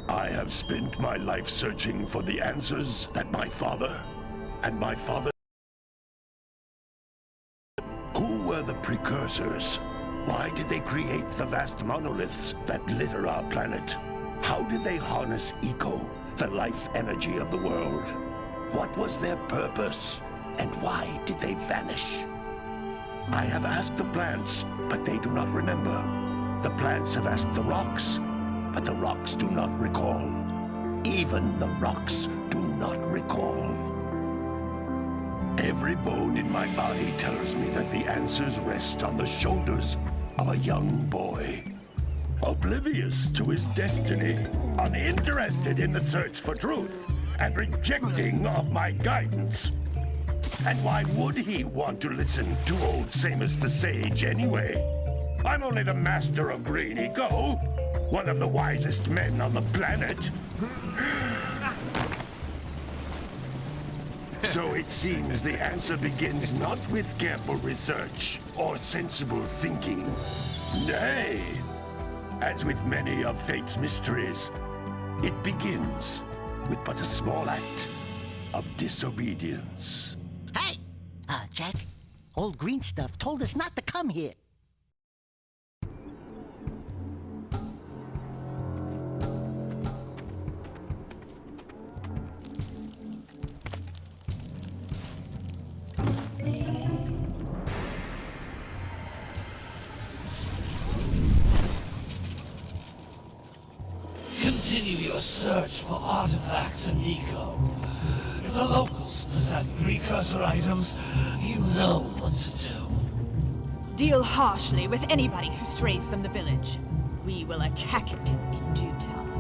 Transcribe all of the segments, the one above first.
I have spent my life searching for the answers that my father and my father... Who were the precursors? Why did they create the vast monoliths that litter our planet? How did they harness eco, the life energy of the world? What was their purpose? And why did they vanish? I have asked the plants, but they do not remember. The plants have asked the rocks, but the rocks do not recall. Even the rocks do not recall. Every bone in my body tells me that the answers rest on the shoulders of a young boy. Oblivious to his destiny, uninterested in the search for truth, and rejecting of my guidance. And why would he want to listen to old Samus the Sage anyway? I'm only the master of green eco, one of the wisest men on the planet. So it seems the answer begins not with careful research or sensible thinking. Nay, as with many of fate's mysteries, it begins with but a small act of disobedience. Hey! Jack, old green stuff told us not to come here. Continue your search for artifacts and eco. If the locals possess precursor items, you know what to do. Deal harshly with anybody who strays from the village. We will attack it in due time.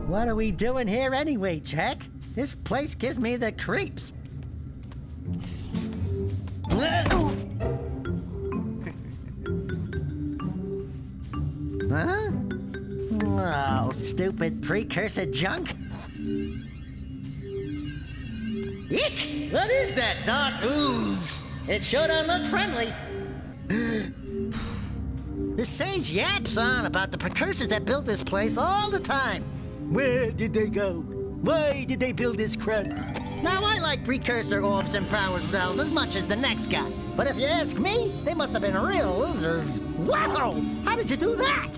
What are we doing here anyway, Jack? This place gives me the creeps. Huh? Oh, stupid precursor junk. Eek! What is that dark ooze? It sure don't look friendly. The sage yaps on about the precursors that built this place all the time. Where did they go? Why did they build this crud? Now, I like precursor orbs and power cells as much as the next guy. But if you ask me, they must have been real losers. Wow! How did you do that?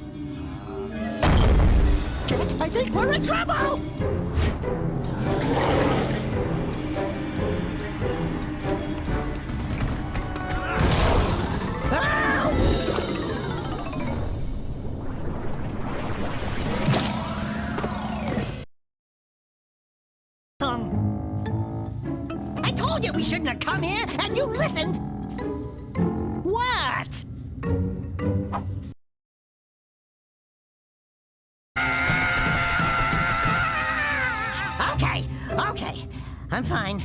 I think we're in trouble! I told you we shouldn't have come here, and you listened! What? Okay. I'm fine.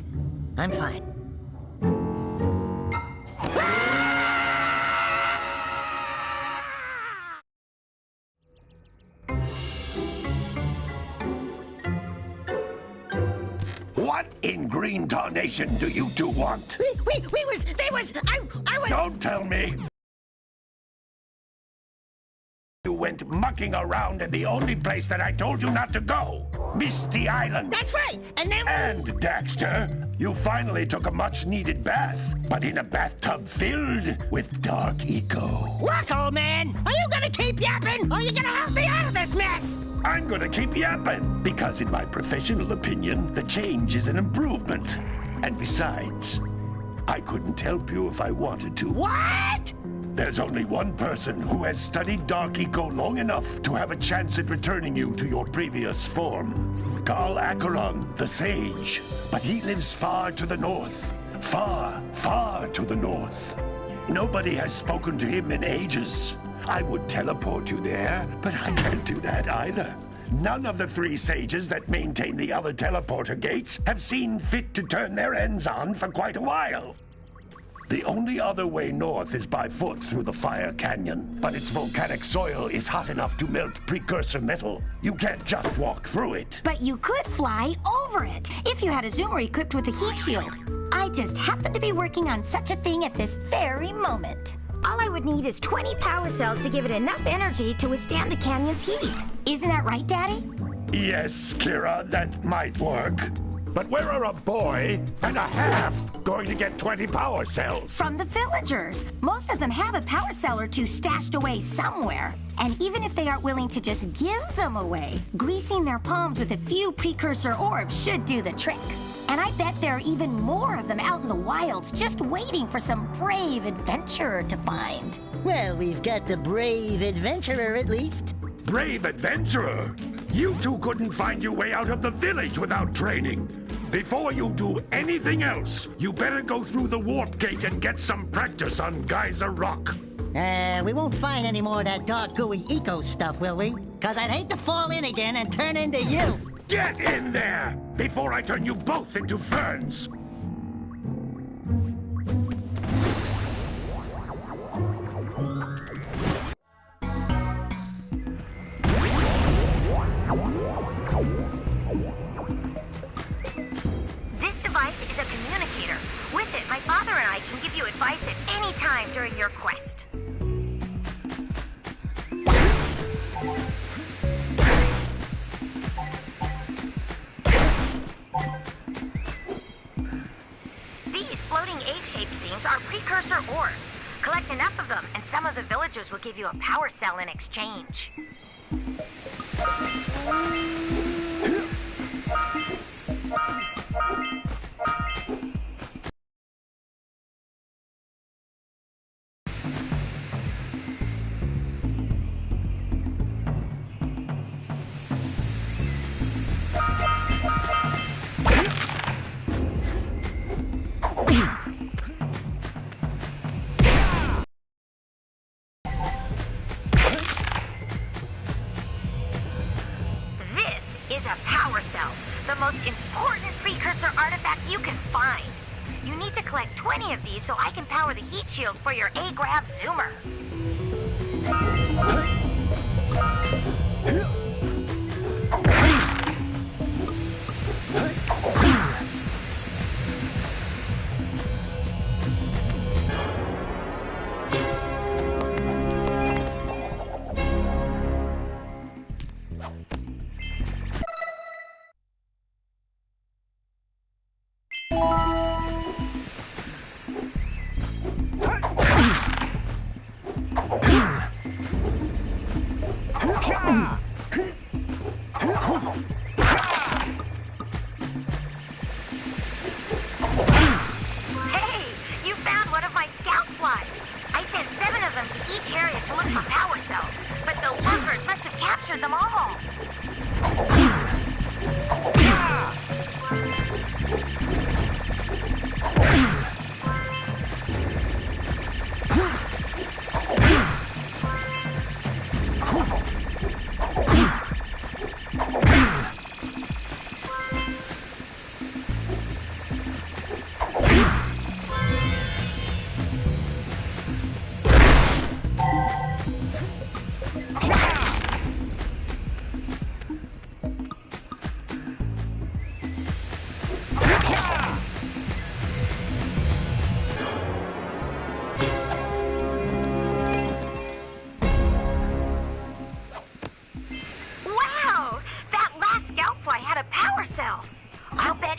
What in green tarnation do you two want? I was... Don't tell me! You went mucking around in the only place that I told you not to go! Misty Island! That's right! And then... And, Daxter, you finally took a much-needed bath, but in a bathtub filled with dark eco. Look, old man! Are you gonna keep yapping, or are you gonna help me out of this mess? I'm gonna keep yapping, because in my professional opinion, the change is an improvement. And besides, I couldn't help you if I wanted to. What? There's only one person who has studied Dark Eco long enough to have a chance at returning you to your previous form. Carl Acheron, the Sage. But he lives far to the north. Far, far to the north. Nobody has spoken to him in ages. I would teleport you there, but I can't do that either. None of the 3 sages that maintain the other teleporter gates have seen fit to turn their ends on for quite a while. The only other way north is by foot through the Fire Canyon, but its volcanic soil is hot enough to melt precursor metal. You can't just walk through it. But you could fly over it if you had a zoomer equipped with a heat shield. I just happen to be working on such a thing at this very moment. All I would need is 20 power cells to give it enough energy to withstand the canyon's heat. Isn't that right, Daddy? Yes, Kira, that might work. But where are a boy and a half going to get 20 power cells? From the villagers. Most of them have a power cell or 2 stashed away somewhere. And even if they aren't willing to just give them away, greasing their palms with a few precursor orbs should do the trick. And I bet there are even more of them out in the wilds just waiting for some brave adventurer to find. Well, we've got the brave adventurer at least. Brave adventurer? You two couldn't find your way out of the village without training. Before you do anything else, you better go through the warp gate and get some practice on Geyser Rock. We won't find any more of that dark gooey eco stuff, will we? Cause I'd hate to fall in again and turn into you. Get in there before I turn you both into ferns. This device is a communicator. With it, my father and I can give you advice at any time during your quest. These floating egg-shaped things are precursor orbs. Collect enough of them, and some of the villagers will give you a power cell in exchange. Is a power cell, the most important precursor artifact you can find. You need to collect 20 of these so I can power the heat shield for your A-Grav zoomer.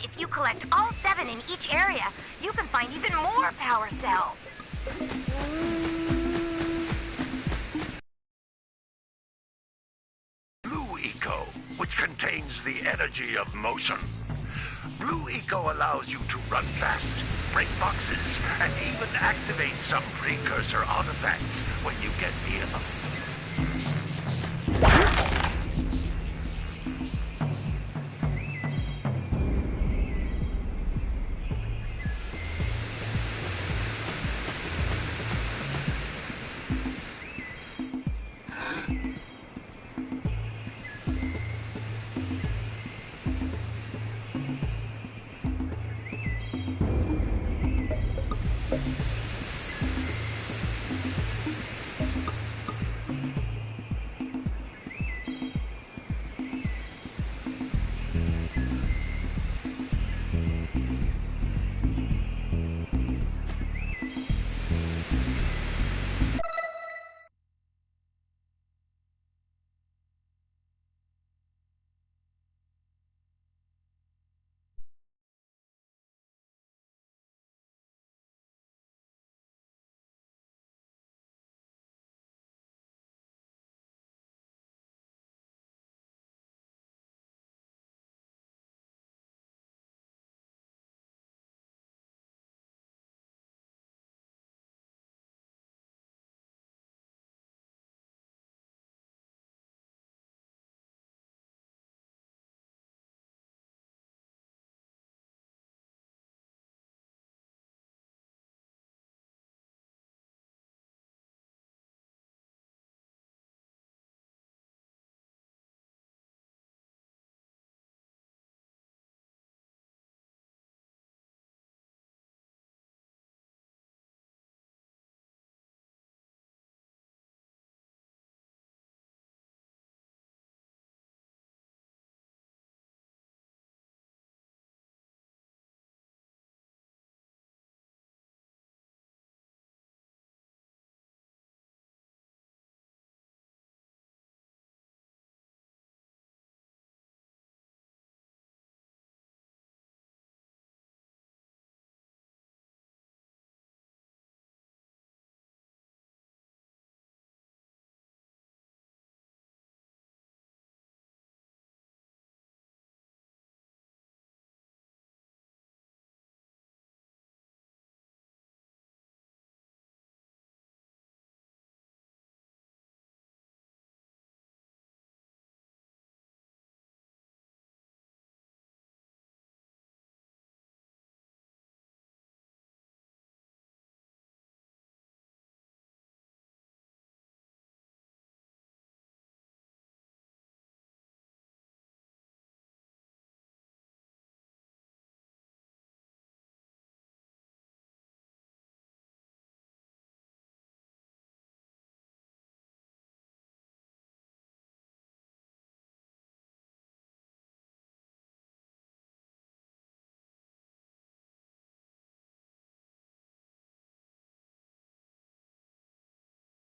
If you collect all 7 in each area, you can find even more power cells. Blue Eco. which contains the energy of motion. Blue Eco allows you to run fast, break boxes, and even activate some precursor artifacts when you get near them.